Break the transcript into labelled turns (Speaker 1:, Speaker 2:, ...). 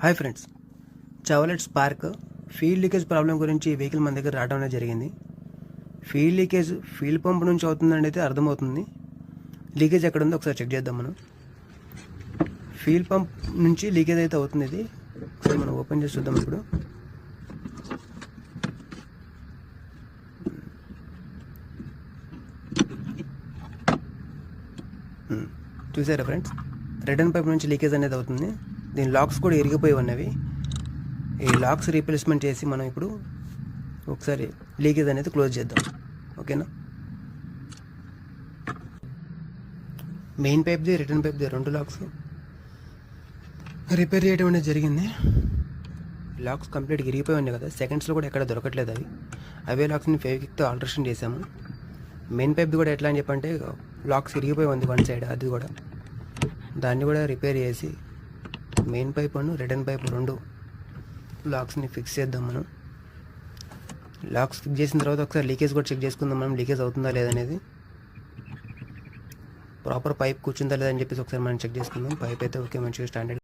Speaker 1: Hi friends, Chevrolet spark fuel leakage problem గురించి ఈ vehicle మన దగ్గర రావడం అనేది జరిగింది. ఫ్యూల్ లీకేజ్ ఫ్యూల్ పంప్ నుంచి అవుతుందని అయితే అర్థమవుతుంది. లీకేజ్ ఎక్కడ ఉందో ఒకసారి చెక్ చేద్దాం. మనం ఫ్యూల్ పంప్ నుంచి లీకేజ్ అయితే అవుతుంది. ఇది ఒకసారి మనం ఓపెన్ చేసి చూద్దాం. ఇప్పుడు చూసారా ఫ్రెండ్స్, రిటర్న్ పైప్ నుంచి లీకేజ్ అనేది అవుతుంది. దీని లాక్స్ కూడా ఇరిగిపోయి ఉన్నవి. ఈ లాక్స్ రీప్లేస్మెంట్ చేసి మనం ఇప్పుడు ఒకసారి లీకేజ్ అనేది క్లోజ్ చేద్దాం. ఓకేనా, మెయిన్ పైప్ది రిటర్న్ పైప్ది రెండు లాక్స్ రిపేర్ చేయడం అనేది జరిగింది. లాక్స్ కంప్లీట్గా ఇరిగిపోయి ఉన్నాయి కదా, సెకండ్స్లో కూడా ఎక్కడ దొరకట్లేదు. అవే లాక్స్ని ఫెవిక్విక్తో ఆల్టరేషన్ చేసాము. మెయిన్ పైప్ది కూడా ఎట్లా అని చెప్పంటే లాక్స్ ఇరిగిపోయి ఉంది వన్ సైడ్, అది కూడా దాన్ని కూడా రిపేర్ చేసి మెయిన్ పైప్ అను రిటర్న్ పైప్ రెండు లాక్స్ని ఫిక్స్ చేద్దాం. మనం లాక్స్ ఫిక్స్ చేసిన తర్వాత ఒకసారి లీకేజ్ కూడా చెక్ చేసుకుందాం. మనం లీకేజ్ అవుతుందా లేదనేది, ప్రాపర్ పైప్ కూర్చుందా లేదని చెప్పేసి ఒకసారి మనం చెక్ చేసుకుందాం. పైప్ అయితే ఓకే, మంచిగా స్టాండర్డ్